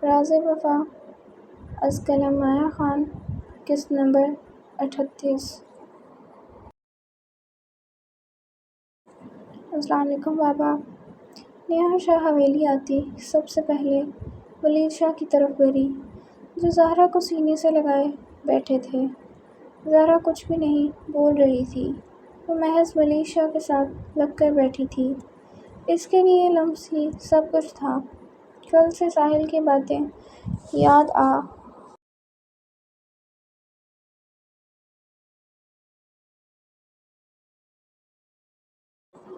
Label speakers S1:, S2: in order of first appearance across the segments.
S1: راز وفا از قلم مایا خان، قسط نمبر 38۔ السلام علیکم بابا۔ نیہا شاہ حویلی آتی سب سے پہلے ولید شاہ کی طرف بڑھی، جو زہرا کو سینے سے لگائے بیٹھے تھے۔ زہرا کچھ بھی نہیں بول رہی تھی، وہ محض ولید شاہ کے ساتھ لگ کر بیٹھی تھی۔ اس کے لیے لمس ہی سب کچھ تھا۔ کل سے ساحل کی باتیں یاد آ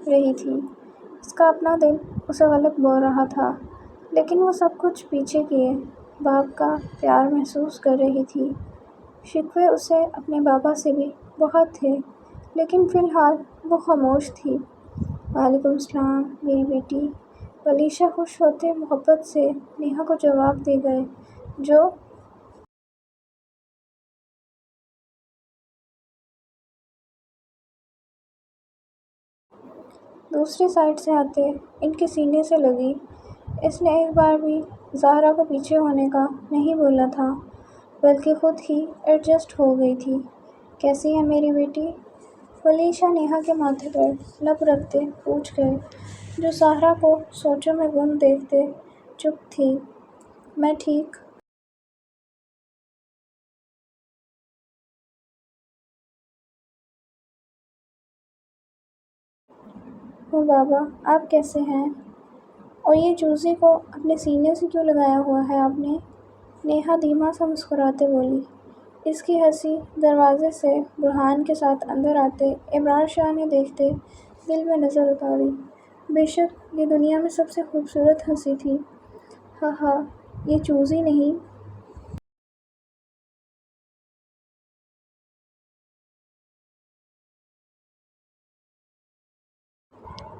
S1: رہی تھی۔ اس کا اپنا دل اسے غلط بول رہا تھا، لیکن وہ سب کچھ پیچھے کیے باپ کا پیار محسوس کر رہی تھی۔ شکوے اسے اپنے بابا سے بھی بہت تھے، لیکن فی الحال وہ خاموش تھی۔ وعلیکم السلام میری بیٹی۔ ولید شاہ خوش ہوتے محبت سے نیہا کو جواب دے گئے، جو دوسری سائڈ سے آتے ان کے سینے سے لگی۔ اس نے ایک بار بھی زہرا کو پیچھے ہونے کا نہیں بولا تھا، بلکہ خود ہی ایڈجسٹ ہو گئی تھی۔ کیسی ہے میری بیٹی؟ ولید شاہ نیہا کے ماتھے پر لب رکھتے پوچھ گئے، جو زہرا کو سوچوں میں گم دیکھتے چپ تھی۔ میں ٹھیک ہوں بابا، آپ کیسے ہیں؟ اور یہ چوزی کو اپنے سینے سے کیوں لگایا ہوا ہے آپ نے؟ نیہا دھیما سا مسکراتے بولی۔ اس کی ہنسی دروازے سے برہان کے ساتھ اندر آتے ابرار شاہ نے دیکھتے دل میں نظر اتاری۔ بے شک یہ دنیا میں سب سے خوبصورت ہنسی تھی۔ ہاں ہاں، یہ چوزی نہیں،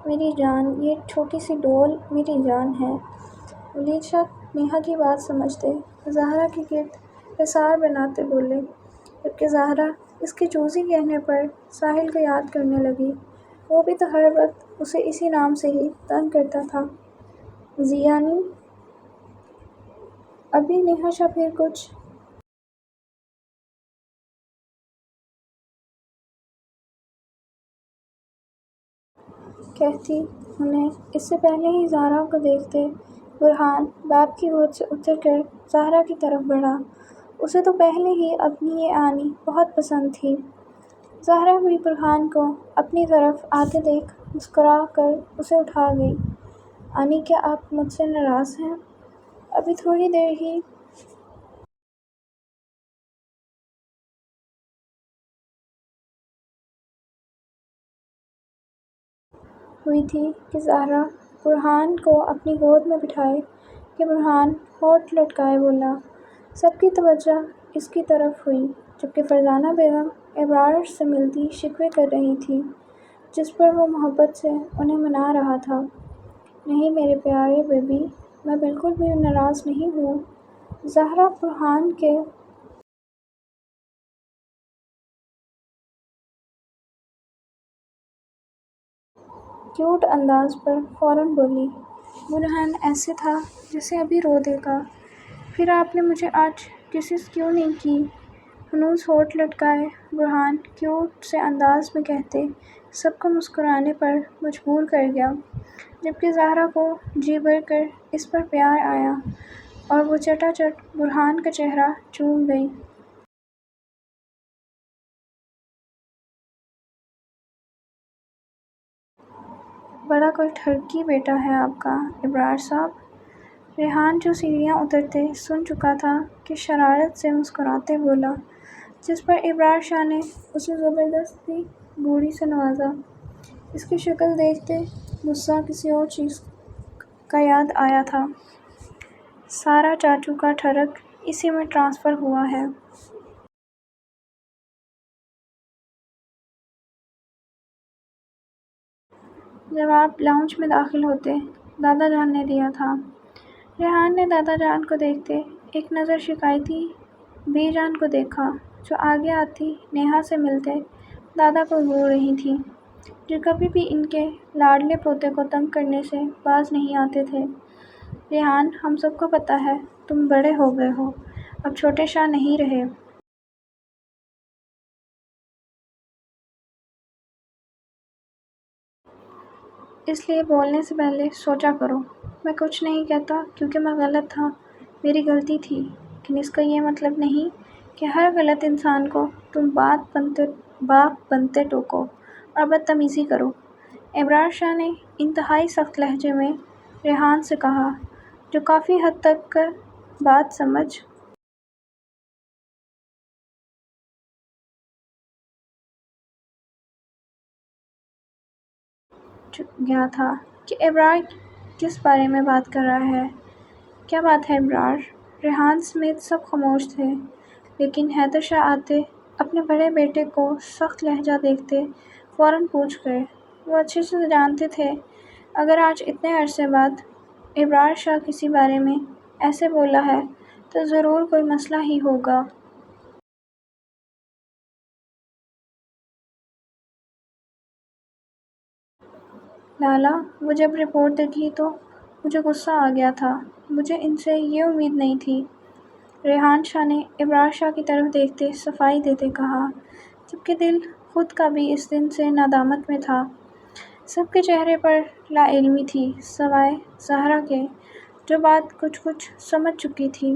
S1: میری جان، یہ چھوٹی سی ڈول میری جان ہے۔ ولید شاہ نیہا کی بات سمجھتے زہرا کے گرد حصار بناتے بولے، جبکہ زہرا اس کے چوزی کہنے پر ساحل کو یاد کرنے لگی۔ وہ بھی تو ہر وقت اسے اسی نام سے ہی تنگ کرتا تھا۔ زیانی ابھی نیہا شاہ پھر کچھ کہتی انہیں اس سے پہلے ہی زہرا کو دیکھتے برہان باپ کی گود سے اتر کر زہرا کی طرف بڑھا۔ اسے تو پہلے ہی اپنی یہ آنی بہت پسند تھی۔ زہرا بھی برہان کو اپنی طرف آتے دیکھ مسکرا کر اسے اٹھا گئی۔ آنی، کیا آپ مجھ سے ناراض ہیں؟ ابھی تھوڑی دیر ہی ہوئی تھی کہ زہرا برہان کو اپنی گود میں بٹھائے کہ برہان ہونٹ لٹکائے بولا۔ سب کی توجہ اس کی طرف ہوئی، جبکہ فرزانہ بیگم ابرار سے ملتی شکوے کر رہی تھی، جس پر وہ محبت سے انہیں منا رہا تھا۔ نہیں میرے پیارے بیبی، میں بالکل بھی ناراض نہیں ہوں۔ زہرا برہان کے کیوٹ انداز پر فوراً بولی۔ برہان ایسے تھا جیسے ابھی رو دے گا۔ پھر آپ نے مجھے آج کسز کیوں نہیں کی؟ ہنوز ہونٹ لٹکائے برہان کیوٹ سے انداز میں کہتے سب کو مسکرانے پر مجبور کر گیا، جبکہ زہرا کو جی بھر کر اس پر پیار آیا اور وہ چٹا چٹ برہان کا چہرہ چوم گئی۔ بڑا کوئی ٹھرکی بیٹا ہے آپ کا ابرار صاحب۔ ریحان جو سیڑھیاں اترتے سن چکا تھا کہ شرارت سے مسکراتے بولا، جس پر ابرار شاہ نے اسے زبردستی گوڑی سے نوازا۔ اس کی شکل دیکھتے غصہ کسی اور چیز کا یاد آیا تھا۔ سارا چاچو کا ٹھرک اسی میں ٹرانسفر ہوا ہے۔ جب آپ لاؤنج میں داخل ہوتے دادا جان نے دیا تھا۔ ریحان نے دادا جان کو دیکھتے ایک نظر شکایتی بی جان کو دیکھا، جو آگے آتی نیہا سے ملتے دادا کو رو رہی تھی، جو کبھی بھی ان کے لاڈلے پوتے کو تنگ کرنے سے باز نہیں آتے تھے۔ ریحان، ہم سب کو پتہ ہے تم بڑے ہو گئے ہو، اب چھوٹے شاہ نہیں رہے۔ اس لیے بولنے سے پہلے سوچا کرو۔ میں کچھ نہیں کہتا کیونکہ میں غلط تھا، میری غلطی تھی، لیکن اس کا یہ مطلب نہیں کہ ہر غلط انسان کو تم باپ بنتے ٹوکو اور بدتمیزی کرو۔ ابرار شاہ نے انتہائی سخت لہجے میں ریحان سے کہا، جو کافی حد تک بات سمجھ گیا تھا کہ ابرار کس بارے میں بات کر رہا ہے۔ کیا بات ہے ابرار؟ ریحان سمیت سب خاموش تھے، لیکن حیدر شاہ آتے اپنے بڑے بیٹے کو سخت لہجہ دیکھتے فوراً پوچھ گئے۔ وہ اچھے سے جانتے تھے اگر آج اتنے عرصے بعد ابرار شاہ کسی بارے میں ایسے بولا ہے تو ضرور کوئی مسئلہ ہی ہوگا۔ لالا، وہ جب رپورٹ دیکھی تو مجھے غصہ آ گیا تھا، مجھے ان سے یہ امید نہیں تھی۔ ریحان شاہ نے ابرار شاہ کی طرف دیکھتے صفائی دیتے کہا، جبکہ دل خود کا بھی اس دن سے ندامت میں تھا۔ سب کے چہرے پر لا علمی تھی سوائے زہرا کے، جو بات کچھ سمجھ چکی تھی۔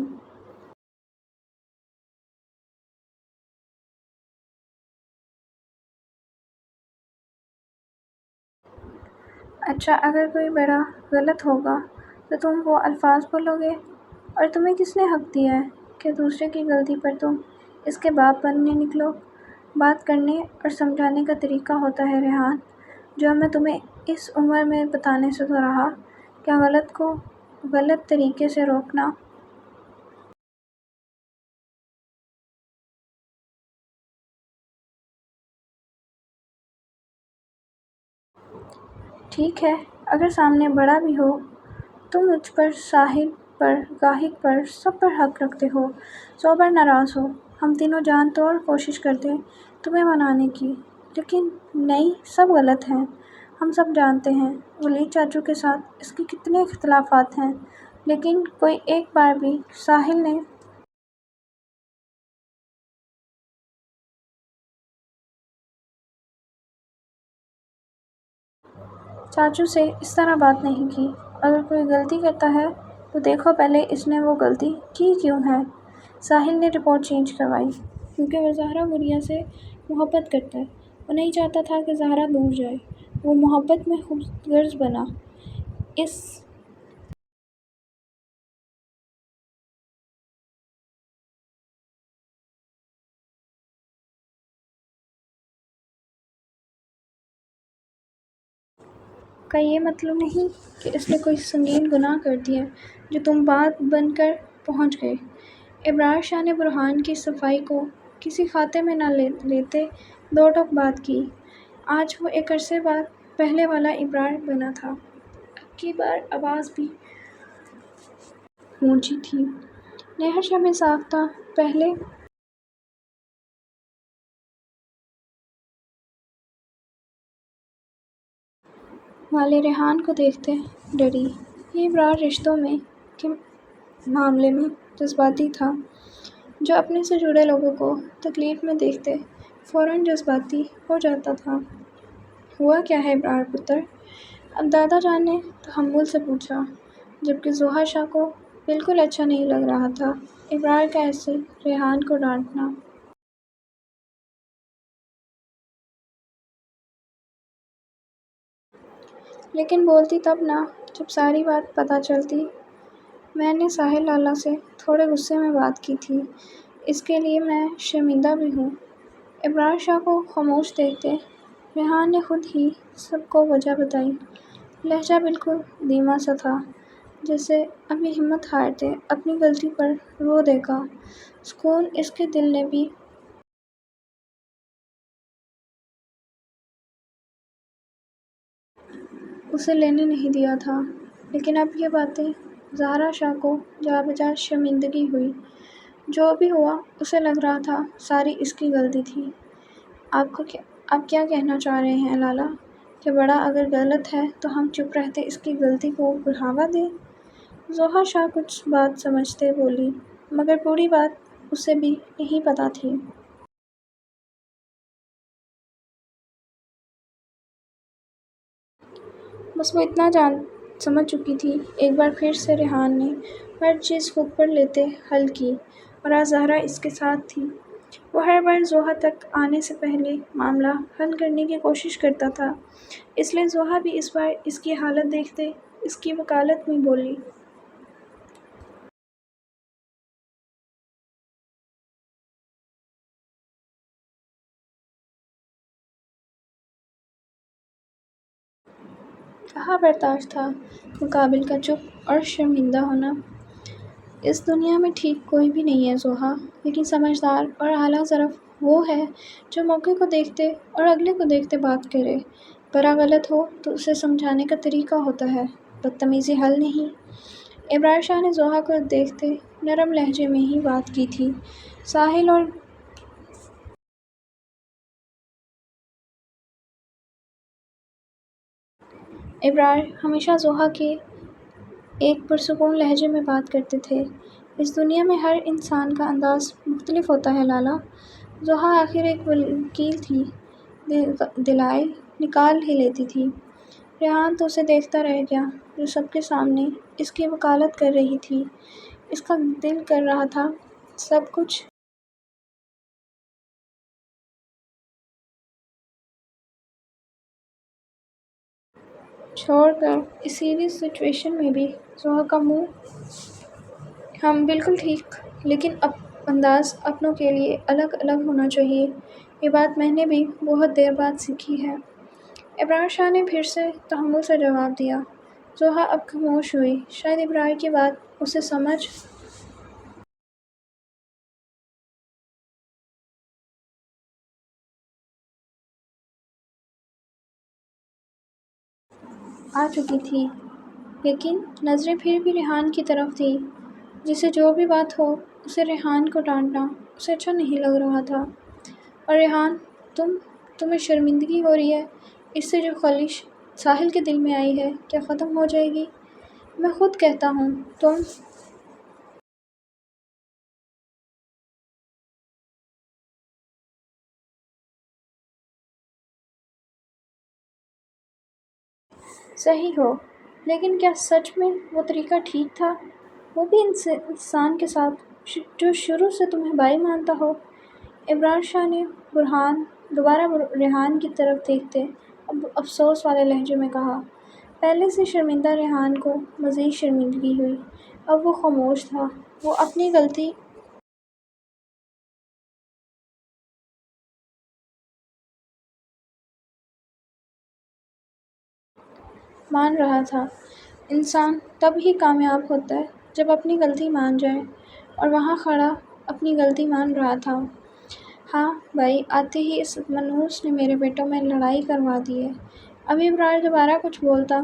S1: اچھا، اگر کوئی بڑا غلط ہوگا تو تم وہ الفاظ بولو گے؟ اور تمہیں کس نے حق دیا ہے کہ دوسرے کی غلطی پر تم اس کے باپ بننے نکلو؟ بات کرنے اور سمجھانے کا طریقہ ہوتا ہے ریحان، جو میں تمہیں اس عمر میں بتانے سے تو رہا، کیا غلط کو غلط طریقے سے روکنا۔ ٹھیک ہے، اگر سامنے بڑا بھی ہو، تم مجھ پر، ساحل پر، گاہک پر، سب پر حق رکھتے ہو، 100 بار ناراض ہو۔ ہم تینوں جان توڑ کوشش کرتے تمہیں منانے کی، لیکن نہیں، سب غلط ہیں۔ ہم سب جانتے ہیں ولید چاچو کے ساتھ اس کے کتنے اختلافات ہیں، لیکن کوئی ایک بار بھی ساحل نے چاچو سے اس طرح بات نہیں کی۔ اگر کوئی غلطی کرتا ہے تو دیکھو پہلے اس نے وہ غلطی کی کیوں ہے۔ ساحل نے رپورٹ چینج کروائی کیونکہ وہ زہرا گڑیا سے محبت کرتا ہے۔ وہ نہیں چاہتا تھا کہ زہرا دور جائے، وہ محبت میں خود غرض بنا۔ اس کا یہ مطلب نہیں کہ اس نے کوئی سنگین گناہ کر دیا جو تم بات بن کر پہنچ گئے۔ ابرار شاہ نے برہان کی صفائی کو کسی خاتے میں نہ لیتے دو ٹوک بات کی۔ آج وہ ایک عرصے بعد پہلے والا ابرار بنا تھا۔ اب کی بار آواز بھی اونچی تھی۔ نہر شب ساختہ پہلے والے ریحان کو دیکھتے ڈری۔ یہ ابرار رشتوں میں کے معاملے میں جذباتی تھا، جو اپنے سے جڑے لوگوں کو تکلیف میں دیکھتے فوراً جذباتی ہو جاتا تھا۔ ہوا کیا ہے ابرار پتر؟ اب دادا جان نے تحمل سے پوچھا، جبکہ ظہر شاہ کو بالکل اچھا نہیں لگ رہا تھا ابرار کا ایسے ریحان کو ڈانٹنا۔ لیکن بولتی تب نہ جب ساری بات پتہ چلتی۔ میں نے ساحل لالا سے تھوڑے غصے میں بات کی تھی، اس کے لیے میں شرمندہ بھی ہوں۔ ابرار شاہ کو خاموش دیکھتے ریحان نے خود ہی سب کو وجہ بتائی۔ لہجہ بالکل دھیما سا تھا، جیسے ابھی ہمت ہارتے اپنی غلطی پر رو دے گا۔ سکون اس کے دل نے بھی اسے لینے نہیں دیا تھا، لیکن اب یہ باتیں زہرا شاہ کو جا بجا شرمندگی ہوئی۔ جو بھی ہوا اسے لگ رہا تھا ساری اس کی غلطی تھی۔ آپ کیا کہنا چاہ رہے ہیں لالا، کہ بڑا اگر غلط ہے تو ہم چپ رہتے اس کی غلطی کو بڑھاوا دیں؟ ضحیٰ شاہ کچھ بات سمجھتے بولی، مگر پوری بات اسے بھی نہیں پتہ تھی۔ بس وہ اتنا سمجھ چکی تھی۔ ایک بار پھر سے ریحان نے ہر چیز خود پر لیتے حل کی، اور آج زہرا اس کے ساتھ تھی۔ وہ ہر بار ضحیٰ تک آنے سے پہلے معاملہ حل کرنے کی کوشش کرتا تھا، اس لیے ضحیٰ بھی اس بار اس کی حالت دیکھتے اس کی وکالت میں بولی۔ کہاں برداشت تھا مقابل کا چپ اور شرمندہ ہونا۔ اس دنیا میں ٹھیک کوئی بھی نہیں ہے ضحیٰ، لیکن سمجھدار اور اعلیٰ ظرف وہ ہے جو موقع کو دیکھتے اور اگلے کو دیکھتے بات کرے۔ برا غلط ہو تو اسے سمجھانے کا طریقہ ہوتا ہے، بدتمیزی حل نہیں۔ ابرار شاہ نے ضحیٰ کو دیکھتے نرم لہجے میں ہی بات کی تھی۔ ساحل اور ابرار ہمیشہ ضحیٰ کے ایک پرسکون لہجے میں بات کرتے تھے۔ اس دنیا میں ہر انسان کا انداز مختلف ہوتا ہے لالا۔ ضحیٰ آخر ایک وکیل تھی، دلائل نکال ہی لیتی تھی۔ ریحان تو اسے دیکھتا رہ گیا جو سب کے سامنے اس کی وکالت کر رہی تھی۔ اس کا دل کر رہا تھا سب کچھ چھوڑ کر اس سیریس سچویشن میں بھی ضحیٰ کا منہ ہم بالکل ٹھیک، لیکن انداز اپنوں کے لیے الگ الگ ہونا چاہیے۔ یہ بات میں نے بھی بہت دیر بعد سیکھی ہے۔ ابرار شاہ نے پھر سے تحمل سے جواب دیا۔ ضحیٰ اب خاموش ہوئی، شاید ابرار کی بات اسے سمجھ آ چکی تھی، لیکن نظریں پھر بھی ریحان کی طرف تھیں۔ جسے جو بھی بات ہو، اسے ریحان کو ڈانٹنا اسے اچھا نہیں لگ رہا تھا۔ اور ریحان، تمہیں شرمندگی ہو رہی ہے؟ اس سے جو خلش ساحل کے دل میں آئی ہے کیا ختم ہو جائے گی؟ میں خود کہتا ہوں تم صحیح ہو، لیکن کیا سچ میں وہ طریقہ ٹھیک تھا؟ وہ بھی انسان کے ساتھ جو شروع سے تمہیں بھائی مانتا ہو۔ ابرار شاہ نے دوبارہ ریحان کی طرف دیکھتے افسوس والے لہجے میں کہا۔ پہلے سے شرمندہ ریحان کو مزید شرمندگی ہوئی۔ اب وہ خاموش تھا۔ وہ اپنی غلطی مان رہا تھا۔ انسان تب ہی کامیاب ہوتا ہے جب اپنی غلطی مان جائے، اور وہاں کھڑا اپنی غلطی مان رہا تھا۔ ہاں بھائی، آتے ہی اس منحوس نے میرے بیٹوں میں لڑائی کروا دی ہے۔ ابھی ابرار دوبارہ کچھ بولتا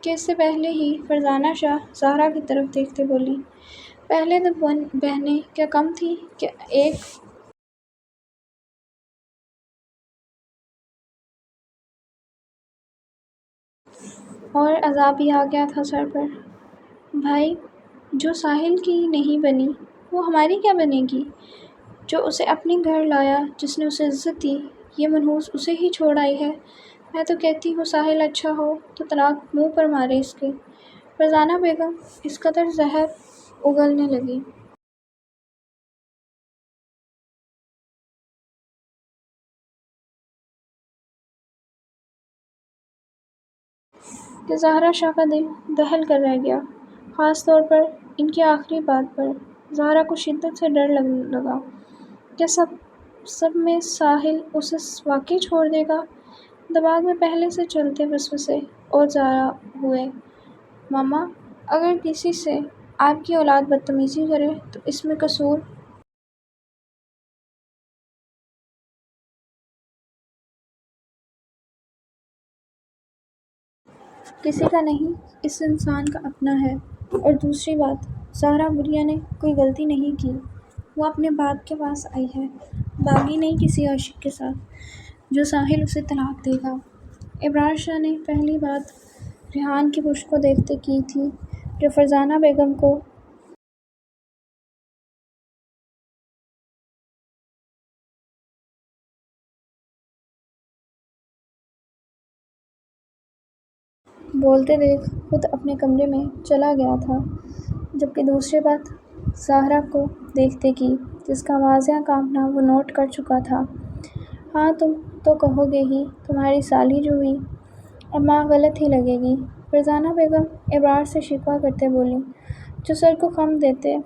S1: کہ اس سے پہلے ہی فرزانہ شاہ زہرا کی طرف دیکھتے بولی، پہلے تو بہنیں کیا کم تھیں کہ ایک اور عذاب بھی آ گیا تھا سر پر۔ بھائی، جو ساحل کی نہیں بنی وہ ہماری کیا بنے گی؟ جو اسے اپنے گھر لایا، جس نے اسے عزت دی، یہ منحوس اسے ہی چھوڑ آئی ہے۔ میں تو کہتی ہوں ساحل اچھا ہو تو طلاق منہ پر مارے اس کے۔ فرزانہ بیگم اس قدر زہر اگلنے لگی۔ کہ زہرا شاہ کا دل دہل کر رہ گیا، خاص طور پر ان کی آخری بات پر۔ زہرا کو شدت سے ڈر لگا۔ کیا سب میں ساحل اسے واقعی چھوڑ دے گا؟ دماغ میں پہلے سے چلتے وسوسے اور زیادہ ہوئے۔ ماما، اگر کسی سے آپ کی اولاد بدتمیزی کرے تو اس میں قصور کسی کا نہیں، اس انسان کا اپنا ہے۔ اور دوسری بات، زہرا بریہ نے کوئی غلطی نہیں کی۔ وہ اپنے باپ کے پاس آئی ہے، باغی نہیں کسی عاشق کے ساتھ جو ساحل اسے طلاق دے گا۔ ابرار شاہ نے پہلی بات ریحان کی پشت کو دیکھتے کی تھی۔ جو فرزانہ بیگم کو بولتے دیکھ خود اپنے کمرے میں چلا گیا تھا، جبکہ دوسری بات زہرا کو دیکھتے کی، جس کا واضح کانپنا وہ نوٹ کر چکا تھا۔ ہاں تم تو کہو گے ہی، تمہاری سالی جو ہوئی، اب ماں غلط ہی لگے گی، فرزانہ بیگم ابرار سے شکوہ کرتے بولی، جو سر کو خم دیتے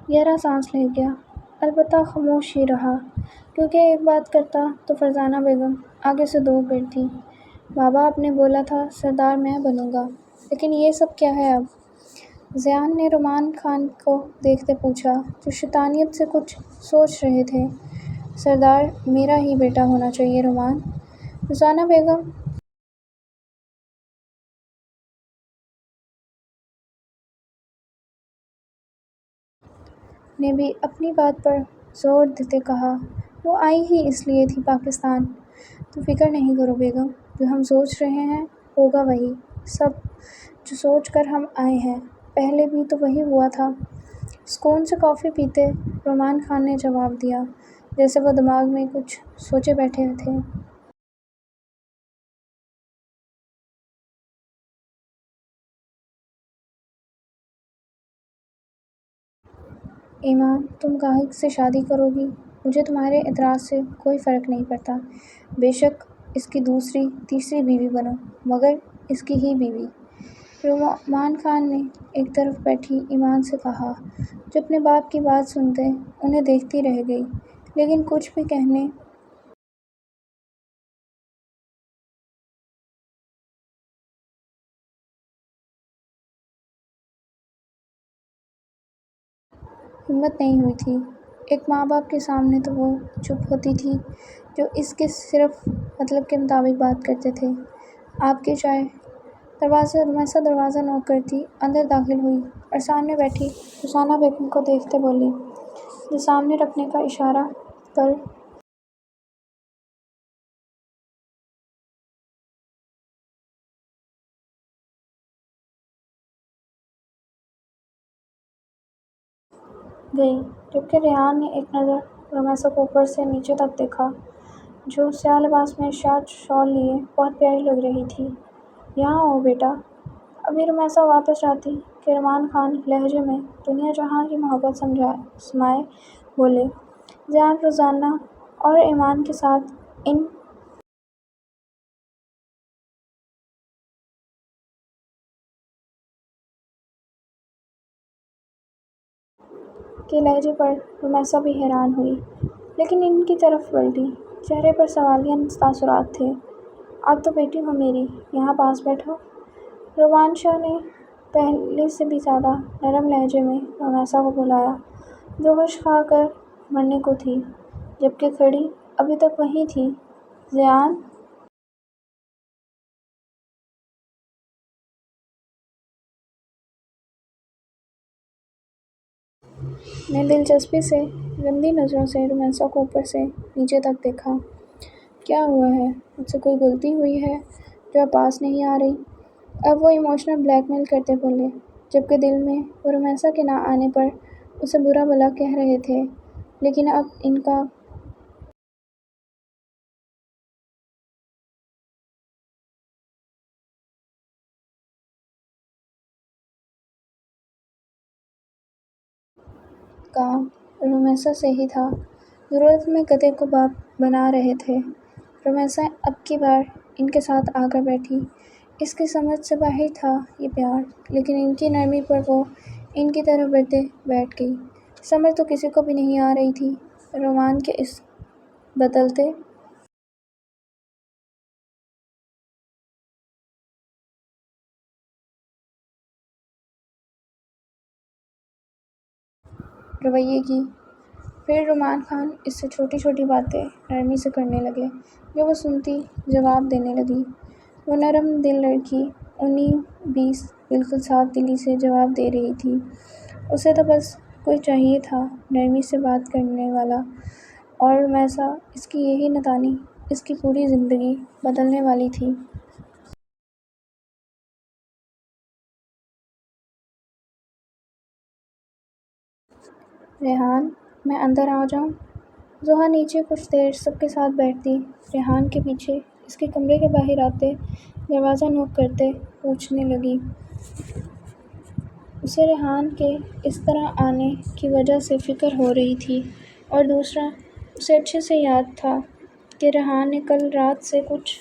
S1: گہرا سانس لے گیا، البتہ خاموش ہی رہا، کیونکہ ایک بات کرتا تو فرزانہ بیگم آگے سے دو گرتی۔ بابا آپ نے بولا تھا سردار میں بنوں گا، لیکن یہ سب کیا ہے اب؟ ضیاء نے رومان خان کو دیکھتے پوچھا، جو شیطانیت سے کچھ سوچ رہے تھے۔ سردار میرا ہی بیٹا ہونا چاہیے رومان، فرزانہ بیگم نے بھی اپنی بات پر زور دیتے کہا، وہ آئی ہی اس لیے تھی پاکستان۔ تو فکر نہیں کرو بیگم، جو ہم سوچ رہے ہیں ہوگا وہی سب جو سوچ کر ہم آئے ہیں، پہلے بھی تو وہی ہوا تھا۔ سکون سے کافی پیتے رومان خان نے جواب دیا، جیسے وہ دماغ میں کچھ سوچے بیٹھے تھے۔ ایمان تم گاہک سے شادی کرو گی، مجھے تمہارے اعتراض سے کوئی فرق نہیں پڑتا، بے شک اس کی دوسری تیسری بیوی بنو، مگر اس کی ہی بیوی۔ رومان خان نے ایک طرف بیٹھی ایمان سے کہا، جو اپنے باپ کی بات سنتے انہیں دیکھتی رہ گئی، لیکن کچھ بھی کہنے ہمت نہیں ہوئی تھی۔ ایک ماں باپ کے سامنے تو وہ چپ ہوتی تھی جو اس کے صرف مطلب کے مطابق بات کرتے تھے۔ آپ کی چائے؟ رمیسا دروازہ نوک کرتی اندر داخل ہوئی اور سامنے بیٹھی فرزانہ بیگم کو دیکھتے بولی، جو سامنے رکھنے کا اشارہ کر گئی، جبکہ ریحان نے ایک نظر رمیسا کو اوپر سے نیچے تک دیکھا، جو سیاہ لباس میں شارٹ شال لیے بہت پیاری لگ رہی تھی۔ یہاں آؤ بیٹا۔ ابھی رمیسا واپس جاتی کہ رومان خان لہجے میں دنیا جہاں کی محبت سمائے بولے، ضیاء فرزانہ اور ایمان کے ساتھ ان کے لہجے پر رمیسا بھی حیران ہوئی، لیکن ان کی طرف پلٹی، چہرے پر سوالیہ تاثرات تھے۔ اب تو بیٹی ہو میری، یہاں پاس بیٹھو۔ رومان شاہ نے پہلے سے بھی زیادہ نرم لہجے میں رمیسا کو بلایا، جو ہوش کھا کر مرنے کو تھی، جبکہ کھڑی ابھی تک وہیں تھی۔ ضیاء نے دلچسپی سے گندی نظروں سے رمیسا کو اوپر سے نیچے تک دیکھا۔ کیا ہوا ہے؟ مجھ سے کوئی غلطی ہوئی ہے جو اب پاس نہیں آ رہی؟ اب وہ ایموشنل بلیک میل کرتے بولے، جبکہ دل میں وہ رمیسا کے نہ آنے پر اسے برا بھلا کہہ رہے تھے، لیکن اب ان کا کام رمیسا سے ہی تھا، ضرورت میں گدھے کو باپ بنا رہے تھے۔ رمیسا اب کی بار ان کے ساتھ آ کر بیٹھی، اس کی سمجھ سے باہر تھا یہ پیار، لیکن ان کی نرمی پر وہ ان کی طرف بڑھتے بیٹھ گئی۔ سمجھ تو کسی کو بھی نہیں آ رہی تھی رومان کے اس بدلتے رویے کی۔ پھر رومان خان اس سے چھوٹی چھوٹی باتیں نرمی سے کرنے لگے، جو وہ سنتی جواب دینے لگی۔ وہ نرم دل لڑکی 19-20 بالکل صاف دلی سے جواب دے رہی تھی، اسے تو بس کوئی چاہیے تھا نرمی سے بات کرنے والا، اور میسا اس کی یہی نتانی اس کی پوری زندگی بدلنے والی تھی۔ ریحان، میں اندر آ جاؤں؟ زحا نیچے کچھ دیر سب کے ساتھ بیٹھتی، ریحان کے پیچھے اس کے کمرے کے باہر آتے دروازہ نوک کرتے پوچھنے لگی۔ اسے ریحان کے اس طرح آنے کی وجہ سے فکر ہو رہی تھی، اور دوسرا اسے اچھے سے یاد تھا کہ ریحان نے کل رات سے کچھ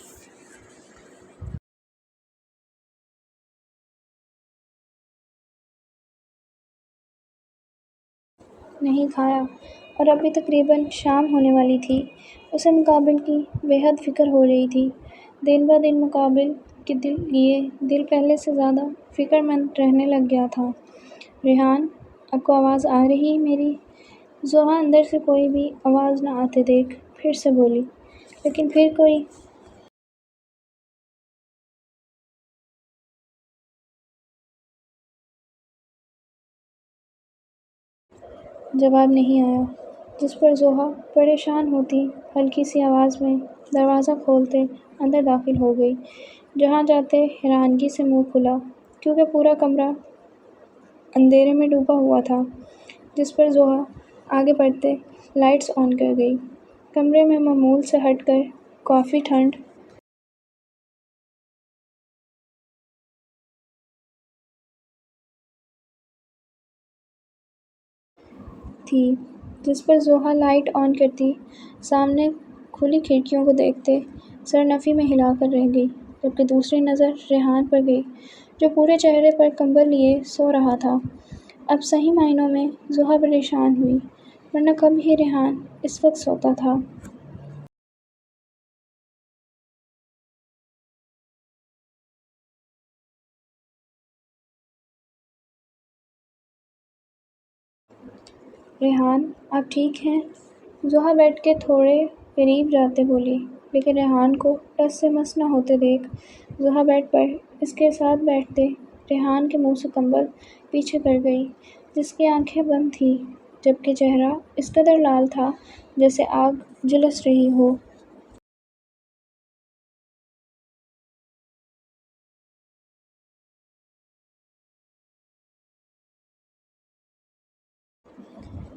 S1: نہیں کھایا، اور ابھی تقریباً شام ہونے والی تھی۔ اسے مقابل کی بے حد فکر ہو رہی تھی۔ دن بہ دن مقابل کے لیے دل پہلے سے زیادہ فکر مند رہنے لگ گیا تھا۔ ریحان، آپ کو آواز آ رہی میری؟ زحا اندر سے کوئی بھی آواز نہ آتے دیکھ پھر سے بولی، لیکن پھر کوئی جواب نہیں آیا، جس پر زحا پریشان ہوتی ہلکی سی آواز میں دروازہ کھولتے اندر داخل ہو گئی۔ جہاں جاتے حیرانگی سے منہ کھلا، کیونکہ پورا کمرہ اندھیرے میں ڈوبا ہوا تھا، جس پر زحا آگے بڑھتے لائٹس آن کر گئی۔ کمرے میں معمول سے ہٹ کر کافی ٹھنڈ تھی، جس پر زحا لائٹ آن کرتی سامنے کھلی کھڑکیوں کو دیکھتے سر نفی میں ہلا کر رہ گئی، جبکہ دوسری نظر ریحان پر گئی جو پورے چہرے پر کمبل لیے سو رہا تھا۔ اب صحیح معنوں میں زحا پریشان ہوئی، ورنہ کب ہی ریحان اس وقت سوتا تھا۔ ریحان، آپ ٹھیک ہیں؟ زحا بیٹھ کے تھوڑے قریب جاتے بولی، لیکن ریحان کو ٹس سے مس نہ ہوتے دیکھ زحا بیڈ پر اس کے ساتھ بیٹھتے ریحان کے منہ سے کمبل پیچھے کر گئی، جس کی آنکھیں بند تھیں، جبکہ چہرہ اس قدر لال تھا جیسے آگ جھلس رہی ہو۔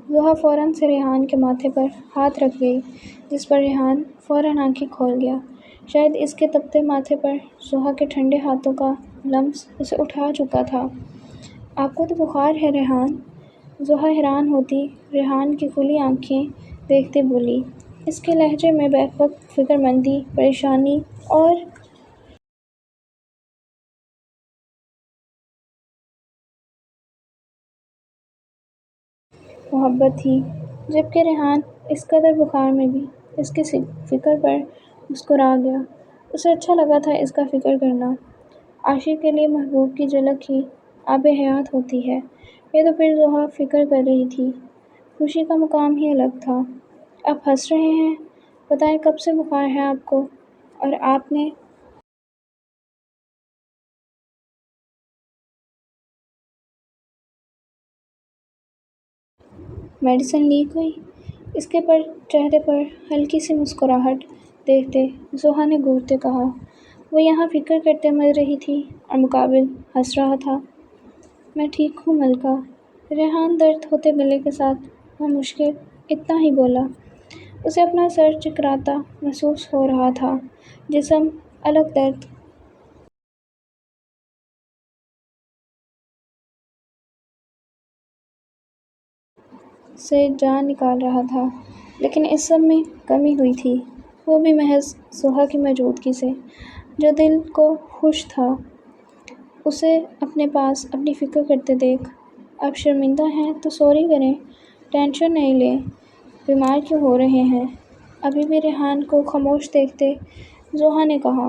S1: زحا فوراً سے ریحان کے ماتھے پر ہاتھ رکھ گئی، جس پر ریحان فوراً آنکھیں کھول گیا۔ شاید اس کے تپتے ماتھے پر زحا کے ٹھنڈے ہاتھوں کا لمس اسے اٹھا چکا تھا۔ آپ کو تو بخار ہے ریحان؟ زحا حیران ہوتی ریحان کی کھلی آنکھیں دیکھتے بولی، اس کے لہجے میں بیک وقت فکر مندی، پریشانی اور محبت تھی، جبکہ ریحان اس قدر بخار میں بھی اس کی فکر پر مسکرا گیا۔ اسے اچھا لگا تھا اس کا فکر کرنا۔ عاشق کے لیے محبوب کی جھلک ہی آب حیات ہوتی ہے۔ یہ تو پھر زحا فکر کر رہی تھی، خوشی کا مقام ہی الگ تھا۔ آپ ہنس رہے ہیں؟ بتائیں کب سے بخار ہے آپ کو؟ اور آپ نے میڈیسن لی کوئی؟ اس کے چہرے پر ہلکی سی مسکراہٹ دیکھتے زحا نے گھورتے کہا۔ وہ یہاں فکر کرتے مر رہی تھی اور مقابل ہنس رہا تھا۔ میں ٹھیک ہوں ملکہ، ریحان درد ہوتے گلے کے ساتھ بمشکل اتنا ہی بولا۔ اسے اپنا سر چکراتا محسوس ہو رہا تھا، جسم الگ درد سے جان نکال رہا تھا، لیکن اس سب میں کمی ہوئی تھی، وہ بھی محض زحا کی موجودگی سے، جو دل کو خوش تھا اسے اپنے پاس اپنی فکر کرتے دیکھ۔ آپ شرمندہ ہیں تو سوری کریں، ٹینشن نہیں لیں، بیمار کیوں ہو رہے ہیں؟ ابھی بھی ریحان کو خاموش دیکھتے زحا نے کہا۔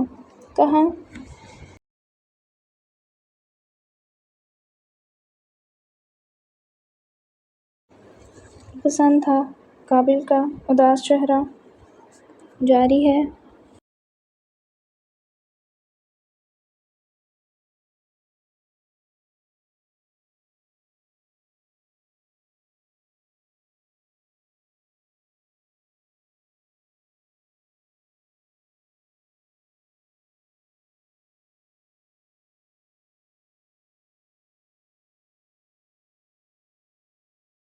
S1: کہاں پسند تھا؟ قابل کا اداس چہرہ جاری ہے